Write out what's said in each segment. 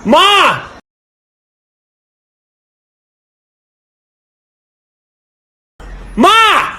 Ma! Ma!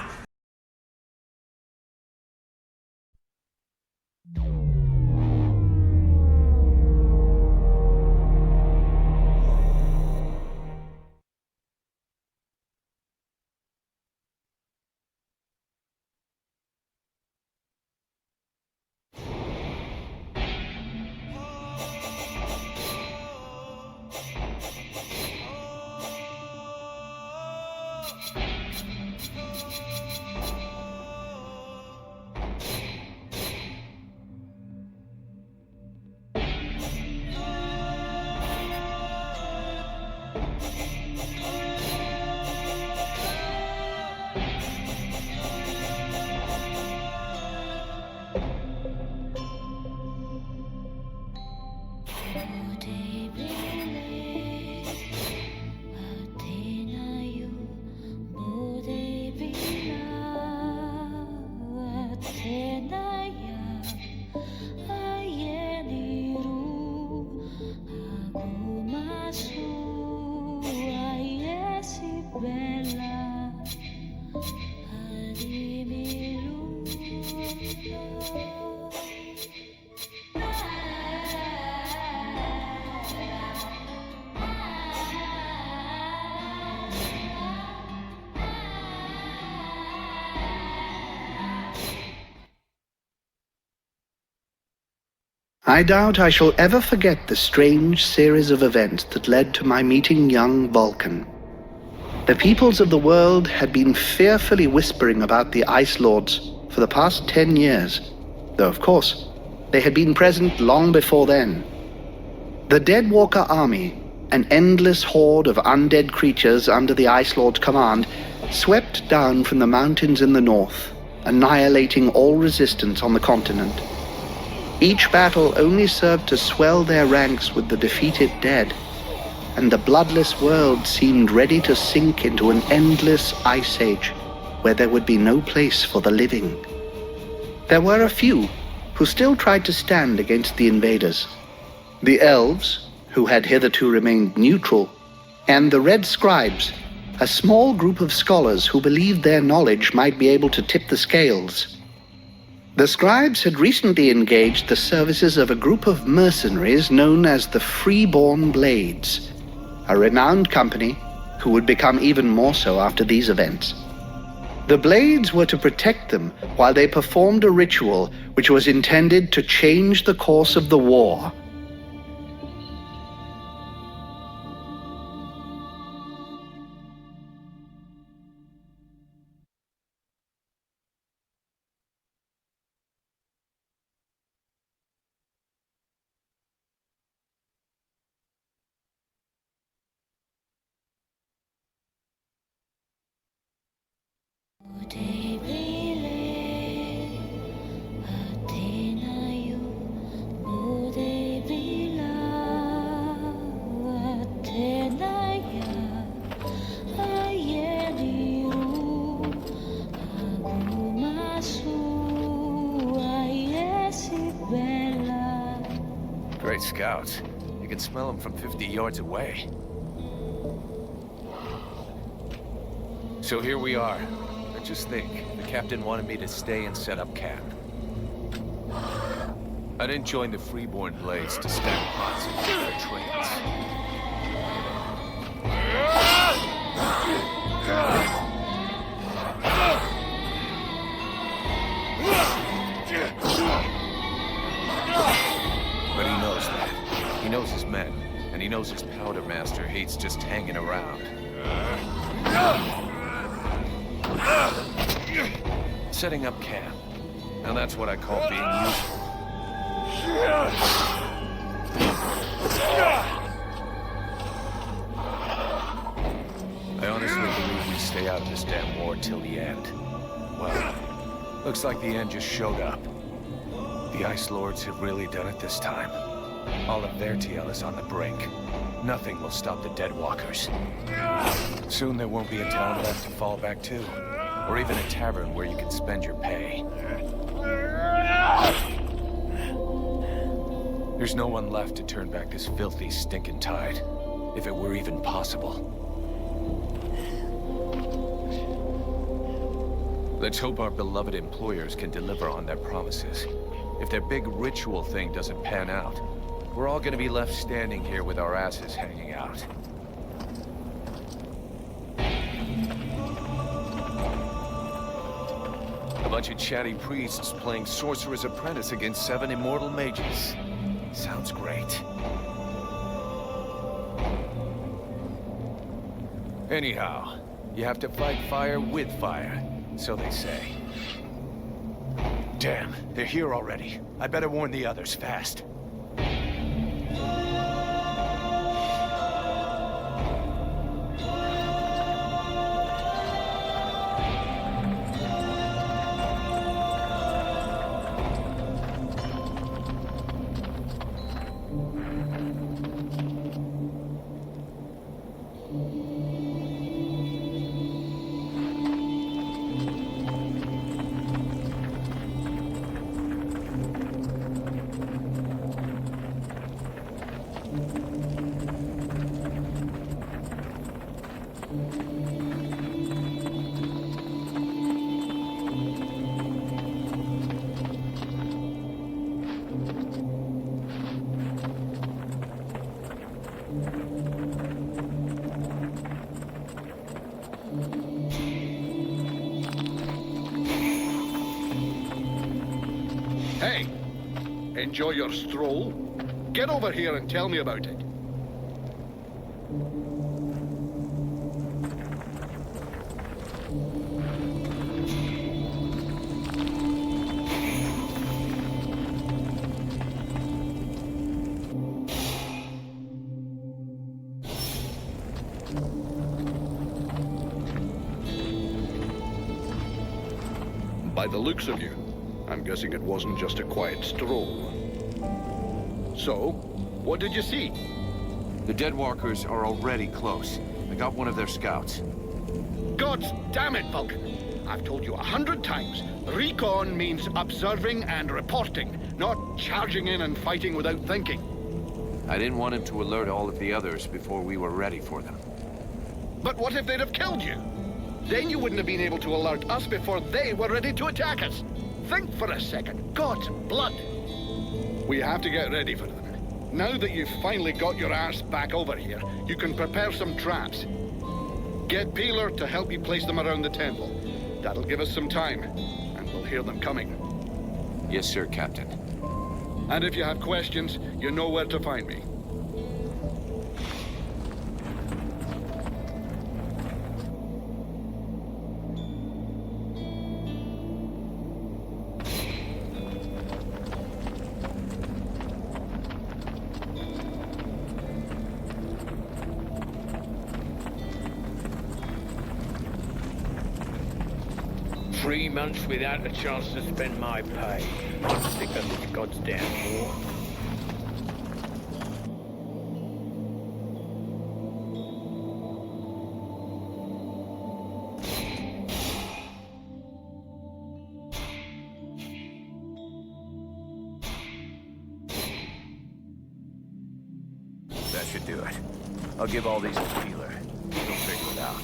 I doubt I shall ever forget the strange series of events that led to my meeting young Vulcan. The peoples of the world had been fearfully whispering about the Ice Lords for the past 10 years, though of course, they had been present long before then. The Deadwalker army, an endless horde of undead creatures under the Ice Lord's command, swept down from the mountains in the north, annihilating all resistance on the continent. Each battle only served to swell their ranks with the defeated dead, and the bloodless world seemed ready to sink into an endless ice age where there would be no place for the living. There were a few who still tried to stand against the invaders. The elves, who had hitherto remained neutral, and the red scribes, a small group of scholars who believed their knowledge might be able to tip the scales. The scribes had recently engaged the services of a group of mercenaries known as the Freeborn Blades, a renowned company who would become even more so after these events. The Blades were to protect them while they performed a ritual which was intended to change the course of the war. Great scouts. You can smell them from 50 yards away. So here we are. And just think, the captain wanted me to stay and set up camp. I didn't join the Freeborn Blades to stand pots and get their trains. But he knows that. He knows his men, and he knows his powder master hates just hanging around. Setting up camp. Now that's what I call being useful. I honestly believe we stay out of this damn war till the end. Well, looks like the end just showed up. The Ice Lords have really done it this time. All of their TL is on the brink. Nothing will stop the Deadwalkers. Soon there won't be a town left to fall back to, or even a tavern where you can spend your pay. There's no one left to turn back this filthy, stinking tide, if it were even possible. Let's hope our beloved employers can deliver on their promises. If their big ritual thing doesn't pan out, we're all gonna be left standing here with our asses hanging out. A bunch of chatty priests playing Sorcerer's Apprentice against 7 immortal mages. Sounds great. Anyhow, you have to fight fire with fire, so they say. Damn, they're here already. I better warn the others fast. Hey, enjoy your stroll? Get over here and tell me about it. By the looks of you, I'm guessing it wasn't just a quiet stroll. So, what did you see? The Deadwalkers are already close. I got one of their scouts. God damn it, Vulcan! I've told you 100 times, recon means observing and reporting, not charging in and fighting without thinking. I didn't want him to alert all of the others before we were ready for them. But what if they'd have killed you? Then you wouldn't have been able to alert us before they were ready to attack us. Think for a second. God's blood. We have to get ready for them. Now that you've finally got your ass back over here, you can prepare some traps. Get Peeler to help you place them around the temple. That'll give us some time, and we'll hear them coming. Yes, sir, Captain. And if you have questions, you know where to find me. Three months without a chance to spend my pay. I'm sick of this goddamn war. That should do it. I'll give all these to Peeler. He'll figure it out.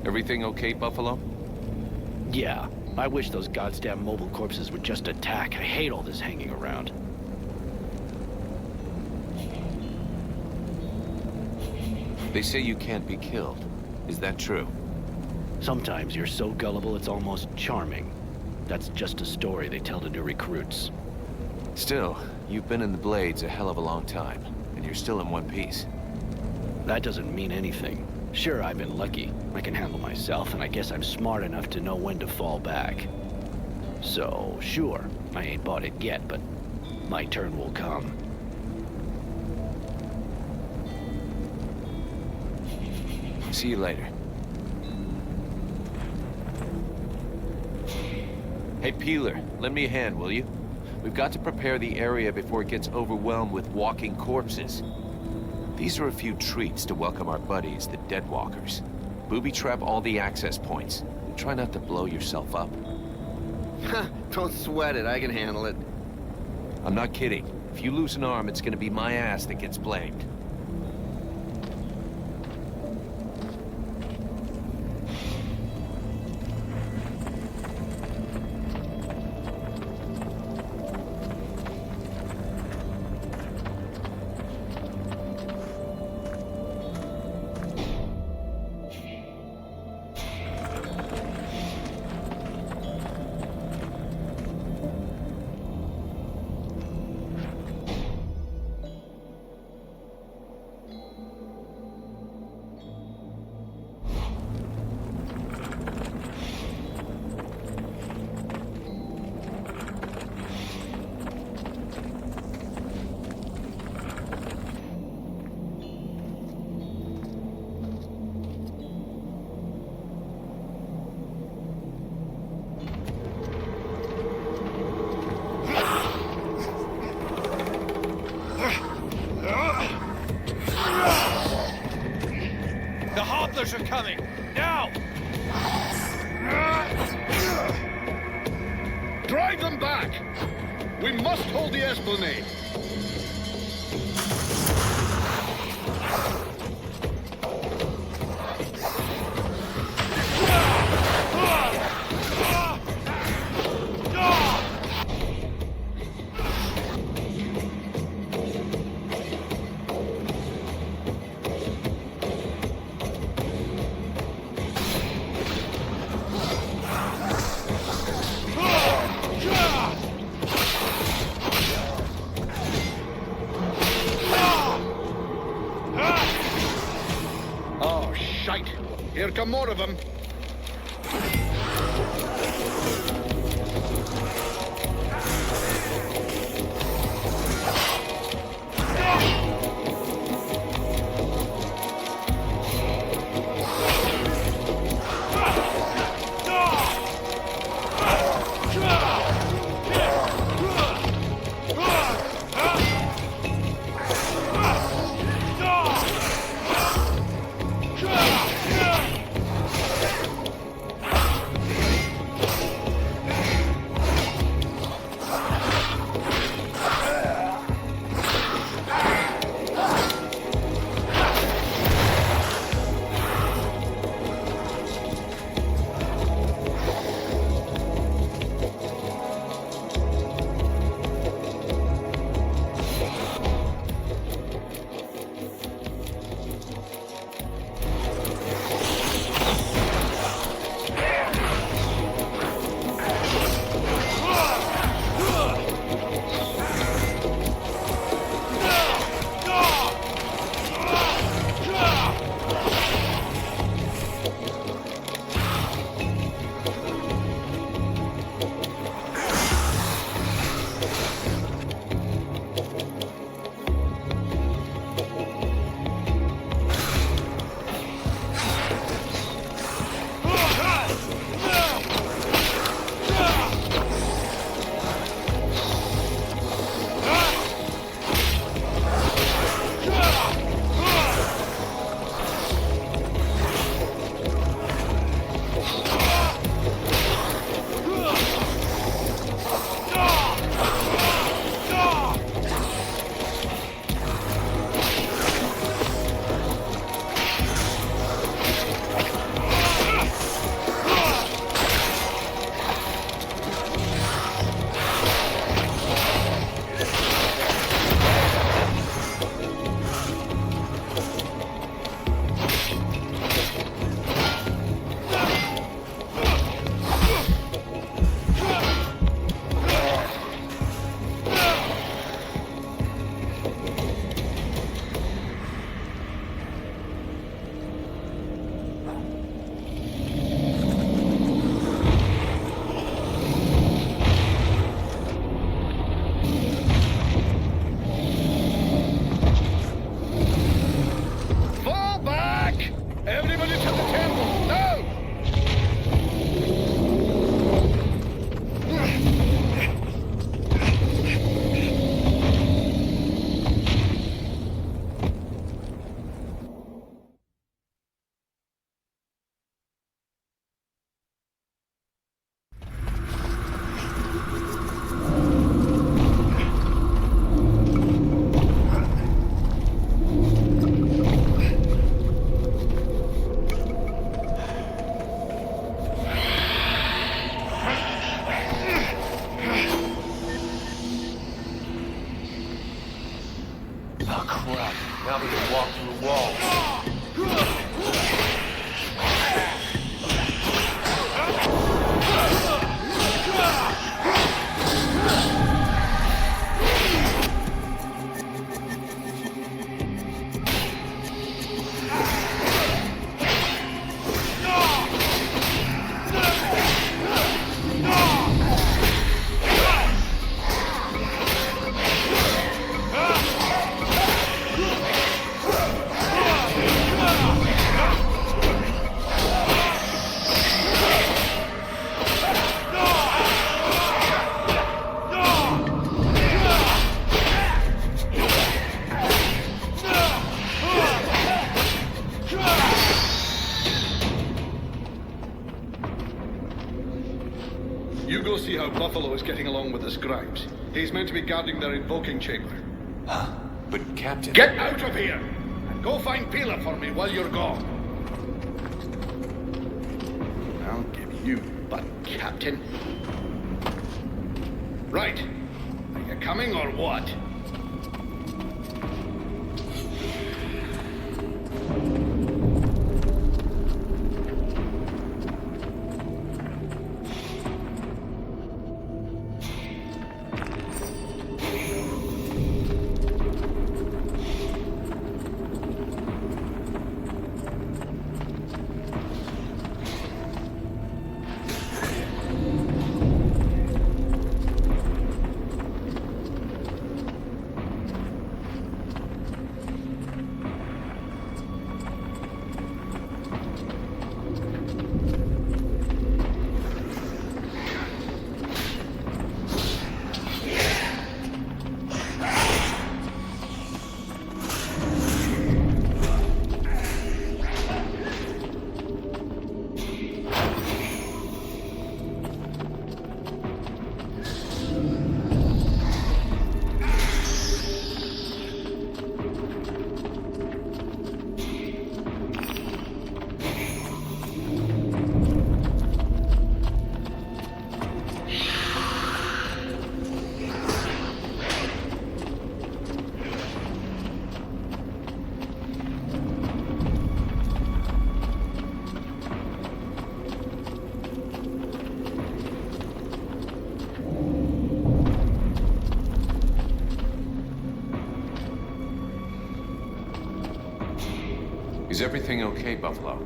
Everything okay, Buffalo? Yeah, I wish those goddamn mobile corpses would just attack. I hate all this hanging around. They say you can't be killed. Is that true? Sometimes you're so gullible it's almost charming. That's just a story they tell to new recruits. Still, you've been in the Blades a hell of a long time, and you're still in one piece. That doesn't mean anything. Sure, I've been lucky. I can handle myself, and I guess I'm smart enough to know when to fall back. So, sure, I ain't bought it yet, but my turn will come. See you later. Hey, Peeler, lend me a hand, will you? We've got to prepare the area before it gets overwhelmed with walking corpses. These are a few treats to welcome our buddies, the Deadwalkers. Booby trap all the access points. Try not to blow yourself up. Don't sweat it, I can handle it. I'm not kidding. If you lose an arm, it's gonna be my ass that gets blamed. The hobblers are coming! Now! Drive them back! We must hold the Esplanade. Oh, shite! Here come more of them. crap. Now they can walk through walls. You go see how Buffalo is getting along with the scribes. He's meant to be guarding their invoking chamber. Huh? But Captain... Get out of here! And go find Pila for me while you're gone. I'll give you butt, Captain. Right. Are you coming or what? Is everything okay, Buffalo?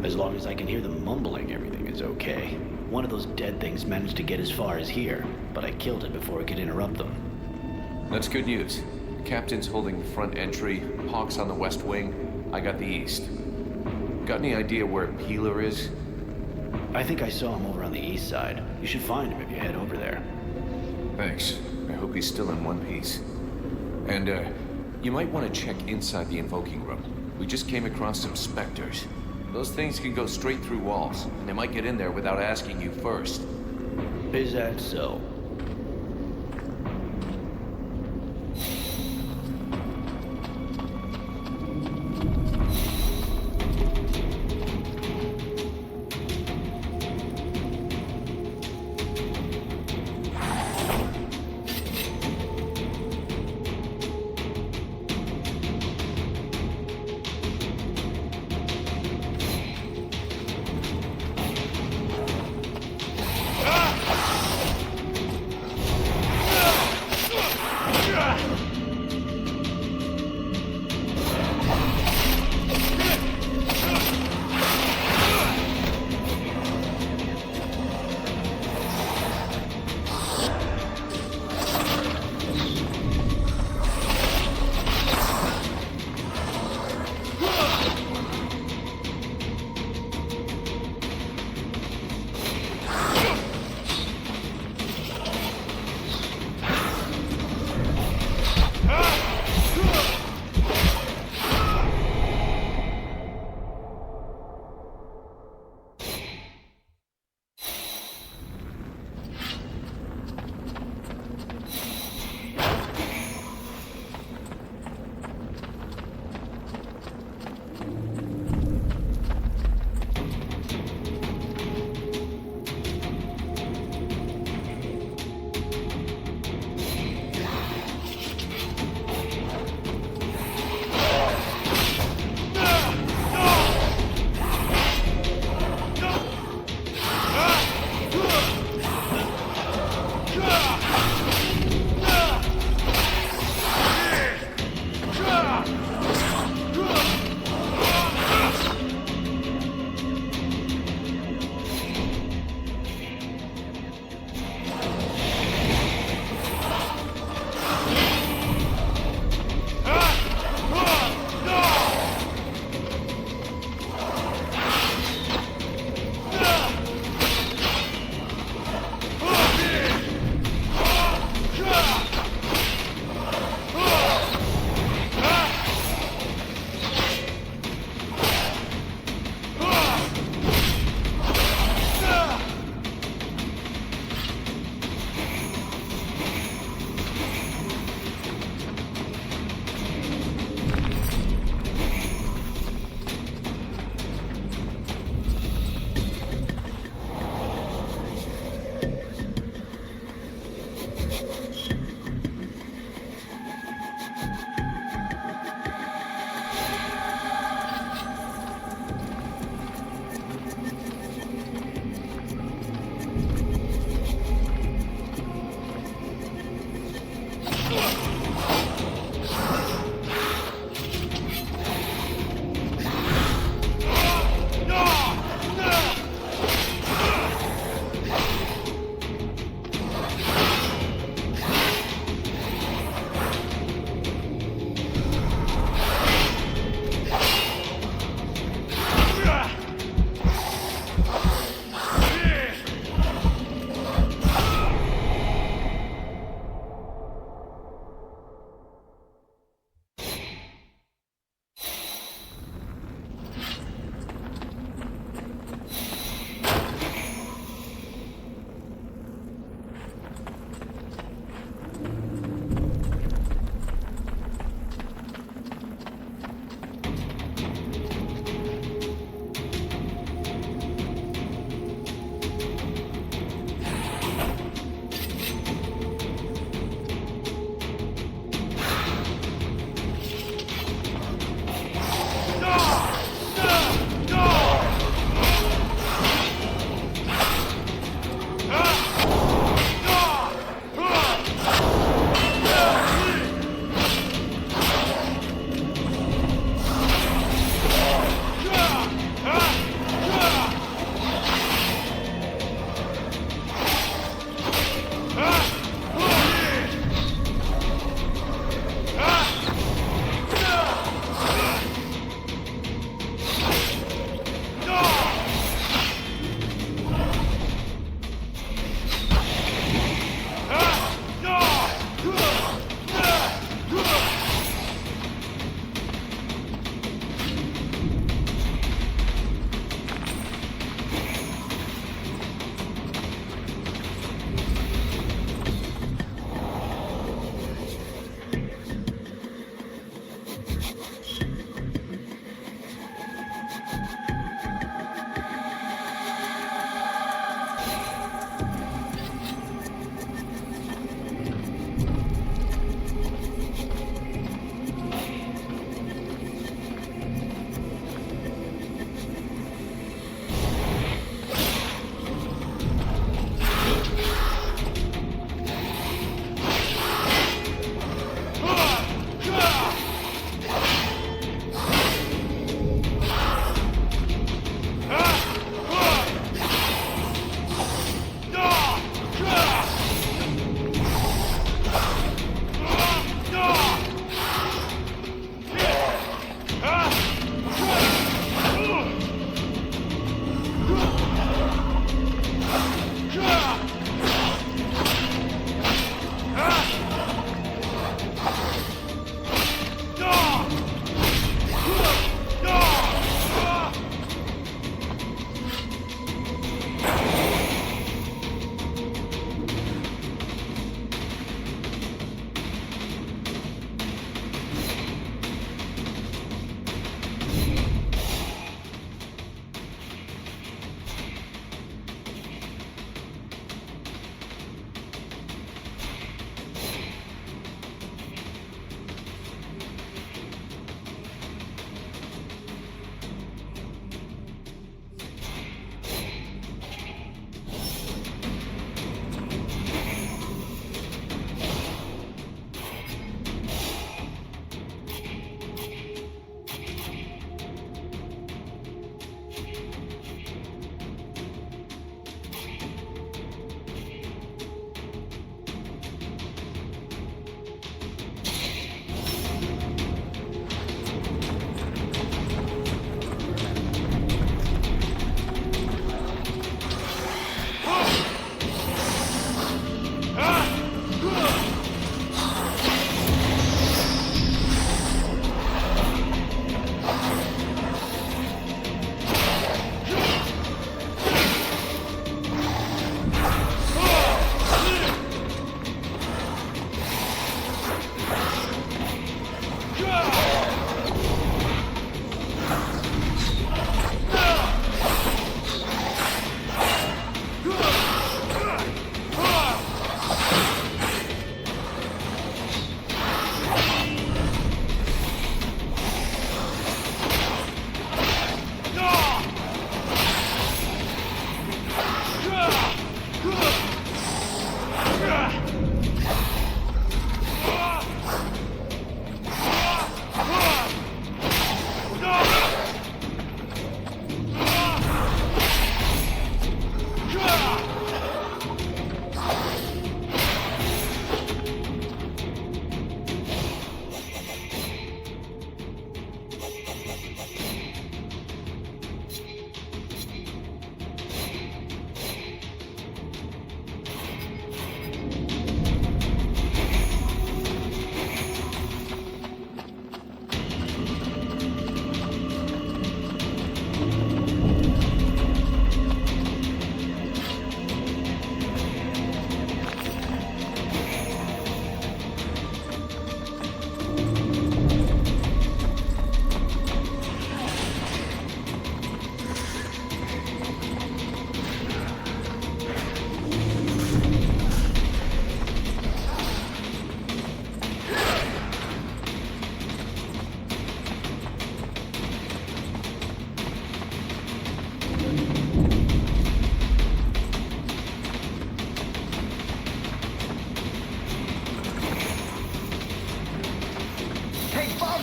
As long as I can hear them mumbling, everything is okay. One of those dead things managed to get as far as here, but I killed it before it could interrupt them. That's good news. The captain's holding the front entry, Hawk's on the west wing, I got the east. Got any idea where Peeler is? I think I saw him over on the east side. You should find him if you head over there. Thanks. I hope he's still in one piece. And, you might want to check inside the invoking room. We just came across some specters. Those things can go straight through walls, and they might get in there without asking you first. Is that so?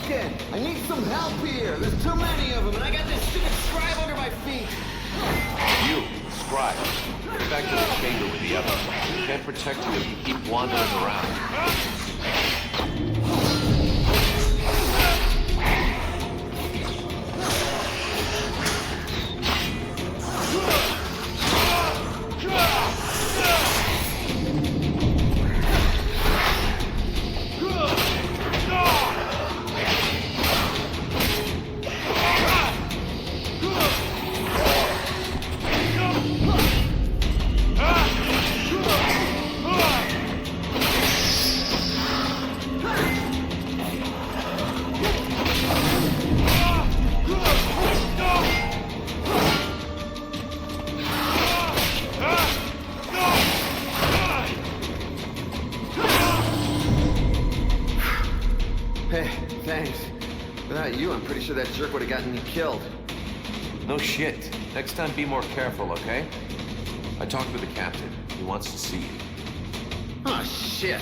broken! I need some help here! There's too many of them, and I got this stupid scribe under my feet! You, Scribe. Get back to the chamber with the others. We can't protect you if you keep wandering around. Hey, thanks. Without you, I'm pretty sure that jerk would have gotten me killed. No shit. Next time be more careful, okay? I talked with the captain. He wants to see you. Oh, shit.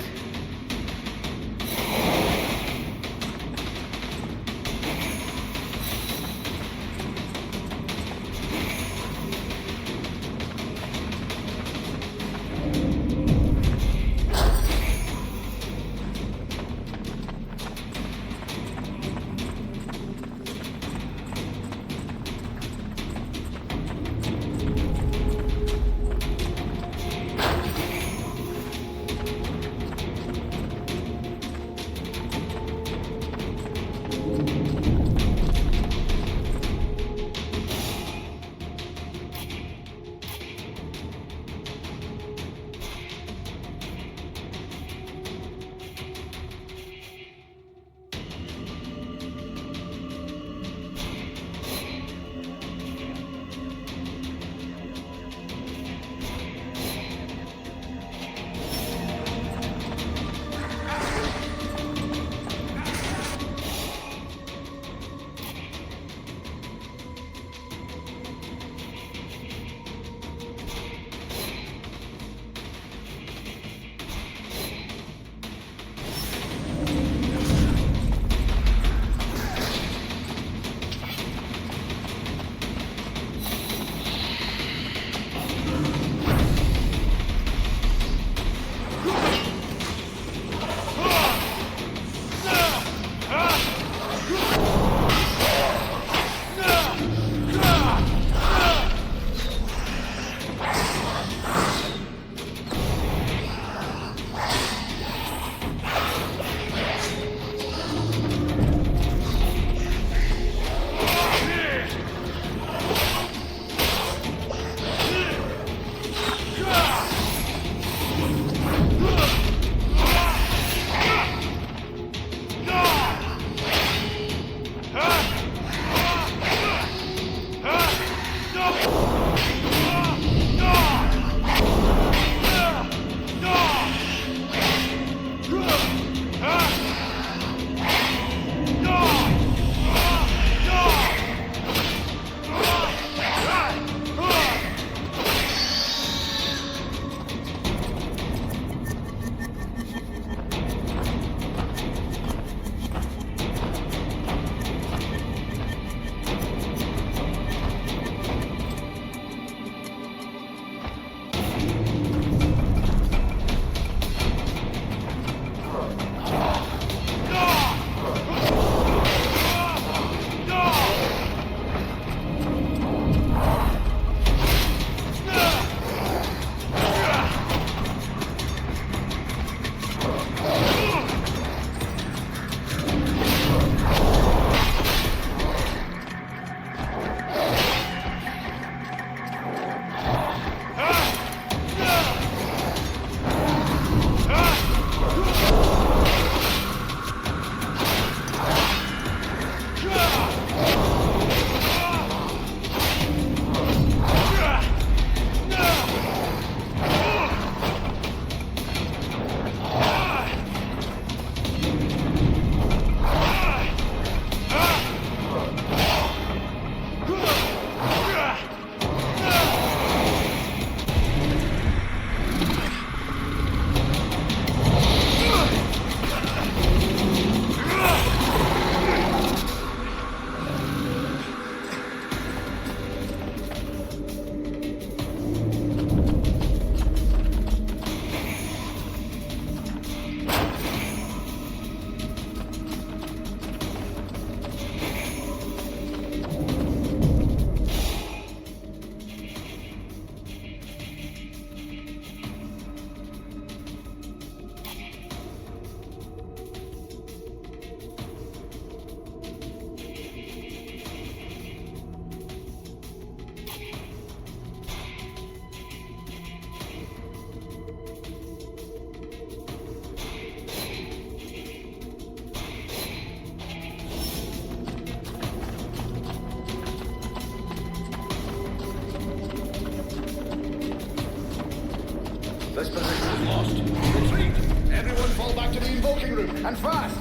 This position is lost. Retreat! Everyone fall back to the invoking room, and fast!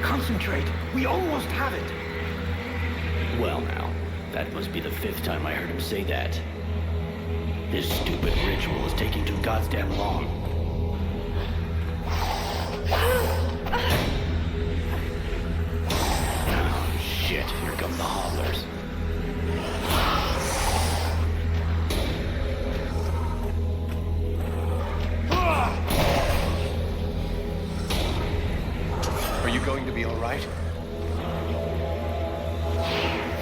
Concentrate. We almost have it. Well now, that must be the 5th time I heard him say that. This stupid ritual is taking too goddamn long. Oh, shit, here come the hobblers. Are you going to be all right?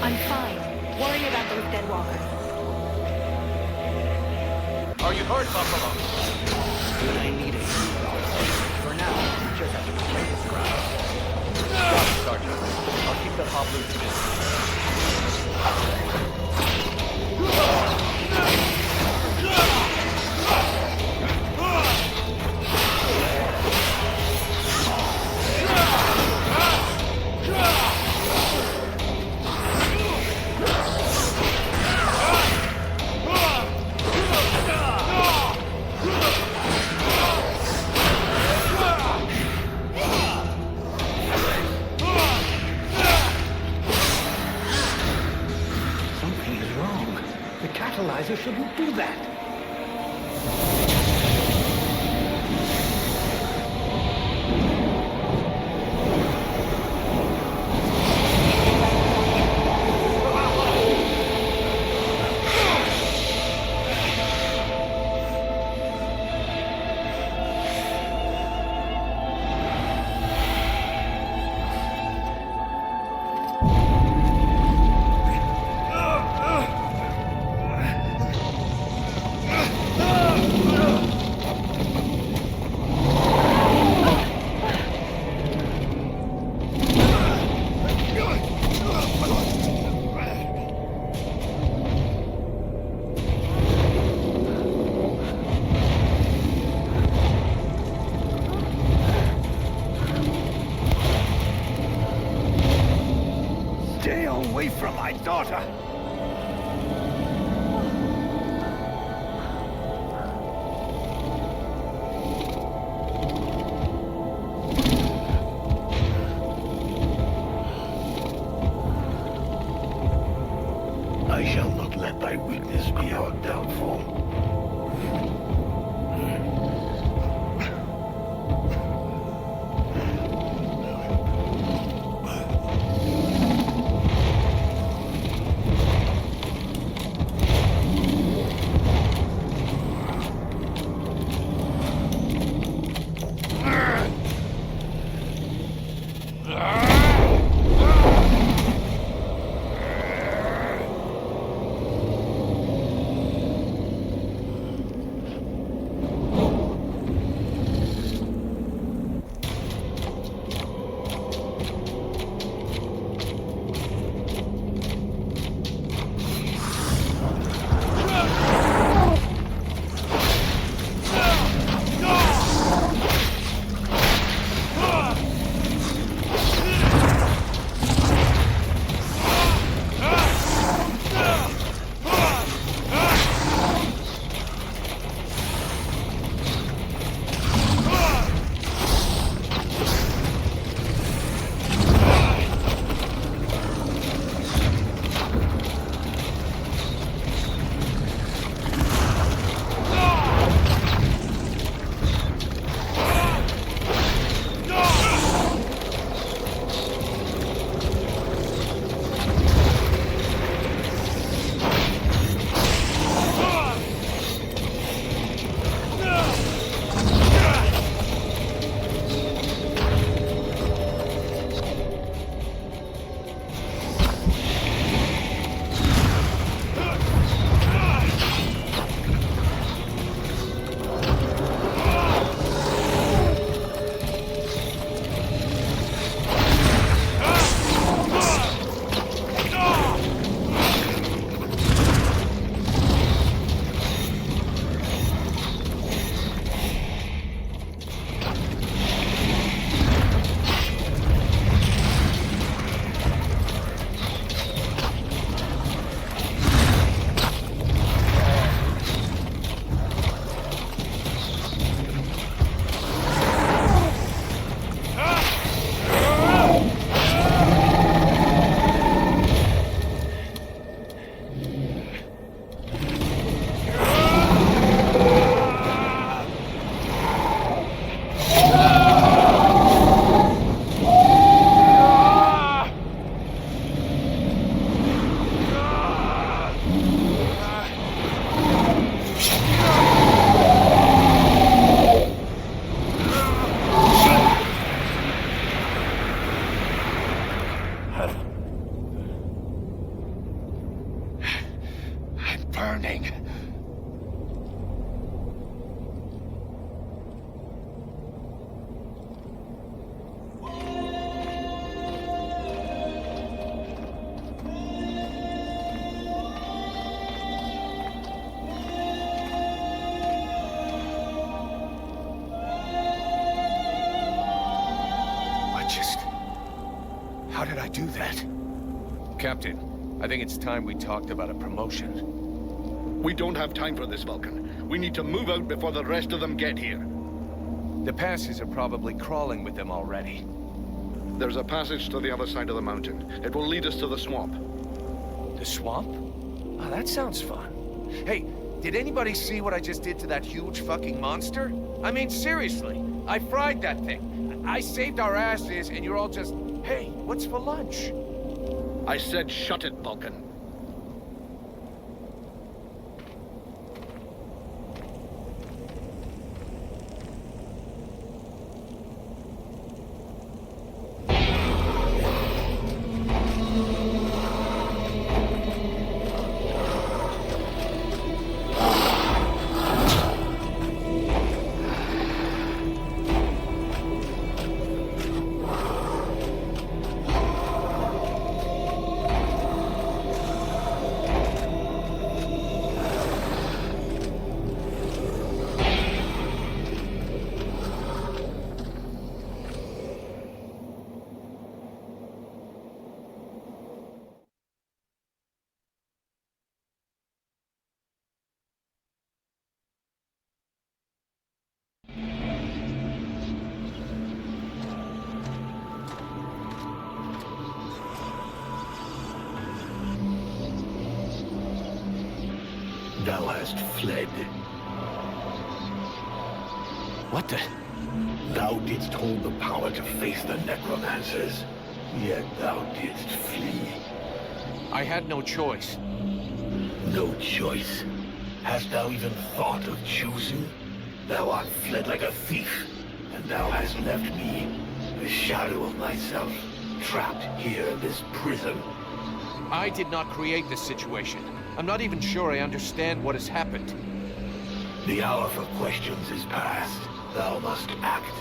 I'm fine. Worry about those dead walkers. Are you hurt, Buffalo? I need it. For now, we just have to play this ground. Sergeant, I'll keep the hobblers Something is wrong. The catalyzer shouldn't do that. away from my daughter! I shall not let thy weakness be our downfall. burning. How did I do that? Captain, I think it's time we talked about a promotion. We don't have time for this, Vulcan. We need to move out before the rest of them get here. The passes are probably crawling with them already. There's a passage to the other side of the mountain. It will lead us to the swamp. The swamp? Oh, that sounds fun. Hey, did anybody see what I just did to that huge fucking monster? I mean, seriously, I fried that thing. I saved our asses, and you're all just, hey, what's for lunch? I said shut it, Vulcan. hast fled. What the? Thou didst hold the power to face the necromancers, yet thou didst flee. I had no choice. No choice. Hast thou even thought of choosing? Thou art fled like a thief, and thou hast left me, the shadow of myself, trapped here in this prison. I did not create this situation. I'm not even sure I understand what has happened. The hour for questions is past. Thou must act.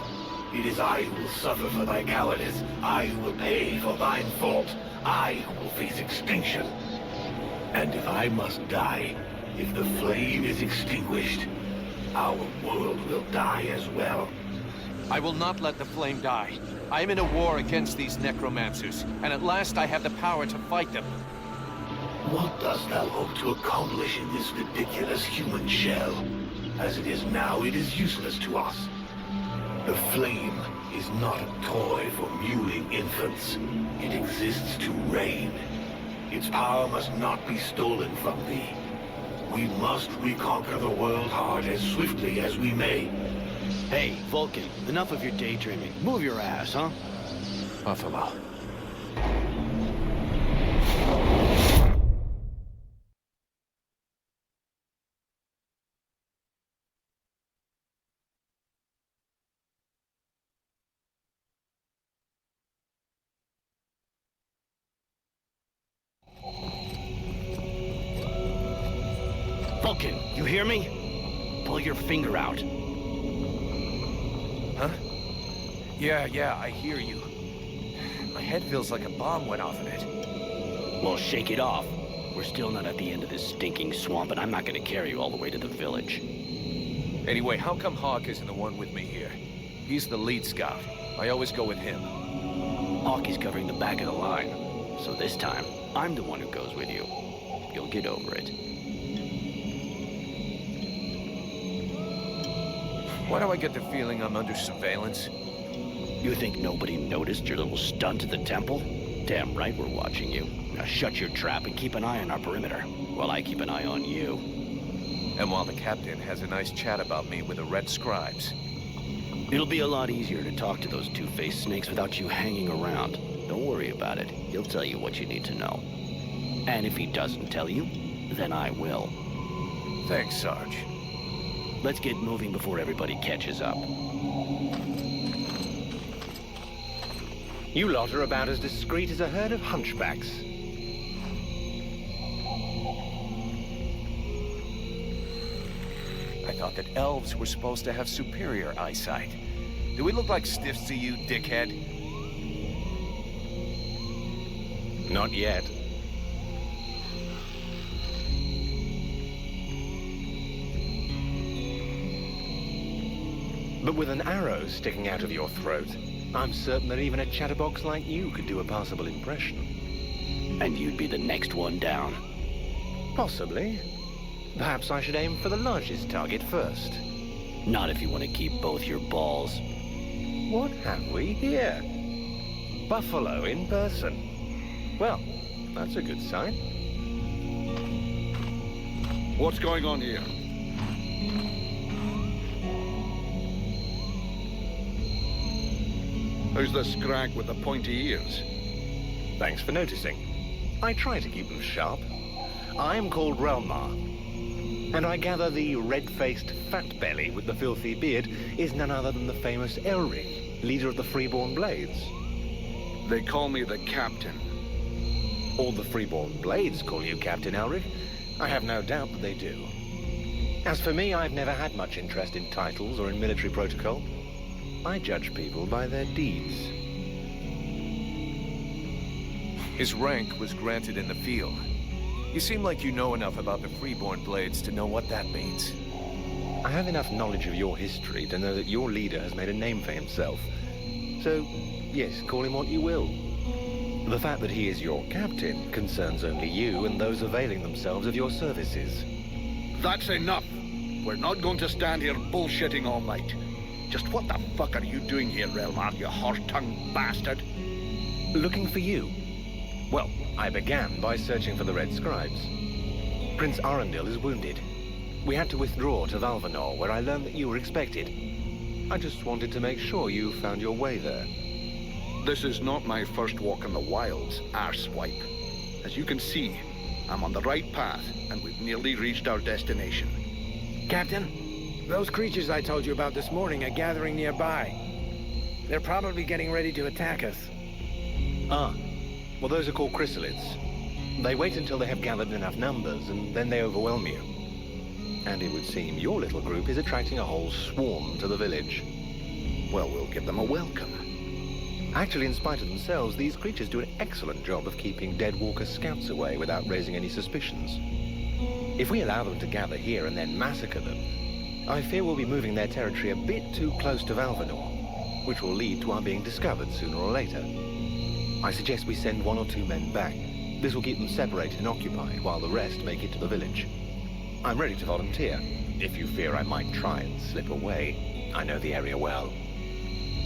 It is I who will suffer for thy cowardice. I who will pay for thine fault. I who will face extinction. And if I must die, if the flame is extinguished, our world will die as well. I will not let the flame die. I am in a war against these necromancers, and at last I have the power to fight them. What dost thou hope to accomplish in this ridiculous human shell? As it is now, it is useless to us. The flame is not a toy for mewling infants. It exists to reign. Its power must not be stolen from thee. We must reconquer the world heart as swiftly as we may. Hey, Vulcan, enough of your daydreaming. Move your ass, huh? Buffalo. Vulcan, you hear me? Pull your finger out. Huh? Yeah, I hear you. My head feels like a bomb went off in it. Well, shake it off. We're still not at the end of this stinking swamp, and I'm not gonna carry you all the way to the village. Anyway, how come Hawk isn't the one with me here? He's the lead scout. I always go with him. Hawk is covering the back of the line, so this time, I'm the one who goes with you. You'll get over it. Why do I get the feeling I'm under surveillance? You think nobody noticed your little stunt at the temple? Damn right we're watching you. Now shut your trap and keep an eye on our perimeter, while I keep an eye on you. And while the captain has a nice chat about me with the red scribes. It'll be a lot easier to talk to those two-faced snakes without you hanging around. Don't worry about it. He'll tell you what you need to know. And if he doesn't tell you, then I will. Thanks, Sarge. Let's get moving before everybody catches up. You lot are about as discreet as a herd of hunchbacks. I thought that elves were supposed to have superior eyesight. Do we look like stiffs to you, dickhead? Not yet. But with an arrow sticking out of your throat, I'm certain that even a chatterbox like you could do a passable impression. And you'd be the next one down. Possibly. Perhaps I should aim for the largest target first. Not if you want to keep both your balls. What have we here? Buffalo in person. Well, that's a good sign. What's going on here? Who's the scrag with the pointy ears? Thanks for noticing. I try to keep them sharp. I'm called Relmar, and I gather the red-faced fat belly with the filthy beard is none other than the famous Elric, leader of the Freeborn Blades. They call me the captain. All the Freeborn Blades call you Captain Elric. I have no doubt that they do. As for me, I've never had much interest in titles or in military protocol. I judge people by their deeds. His rank was granted in the field. You seem like you know enough about the Freeborn Blades to know what that means. I have enough knowledge of your history to know that your leader has made a name for himself. So, yes, call him what you will. The fact that he is your captain concerns only you and those availing themselves of your services. That's enough. We're not going to stand here bullshitting all night. Just what the fuck are you doing here, Relmar, you horse-tongued bastard? Looking for you. Well, I began by searching for the Red Scribes. Prince Arundel is wounded. We had to withdraw to Valvanor, where I learned that you were expected. I just wanted to make sure you found your way there. This is not my first walk in the wilds, arsewipe. As you can see, I'm on the right path, and we've nearly reached our destination. Captain, those creatures I told you about this morning are gathering nearby. They're probably getting ready to attack us. Ah, well, those are called chrysalids. They wait until they have gathered enough numbers, and then they overwhelm you. And it would seem your little group is attracting a whole swarm to the village. Well, we'll give them a welcome. Actually, in spite of themselves, these creatures do an excellent job of keeping dead walker scouts away without raising any suspicions. If we allow them to gather here and then massacre them, I fear we'll be moving their territory a bit too close to Valvanor, which will lead to our being discovered sooner or later. I suggest we send 1 or 2 men back. This will keep them separated and occupied while the rest make it to the village. I'm ready to volunteer, if you fear I might try and slip away. I know the area well.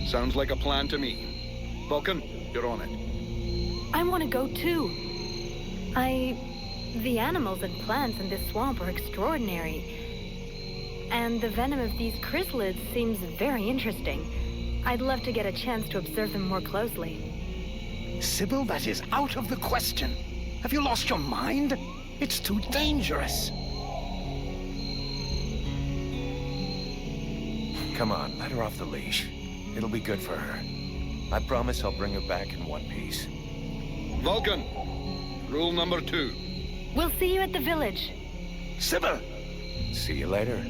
Sounds like a plan to me. Vulcan, you're on it. I want to go too. The animals and plants in this swamp are extraordinary. And the venom of these chrysalids seems very interesting. I'd love to get a chance to observe them more closely. Sybil, that is out of the question. Have you lost your mind? It's too dangerous. Come on, let her off the leash. It'll be good for her. I promise I'll bring her back in one piece. Vulcan, rule number 2. We'll see you at the village. Sybil! See you later.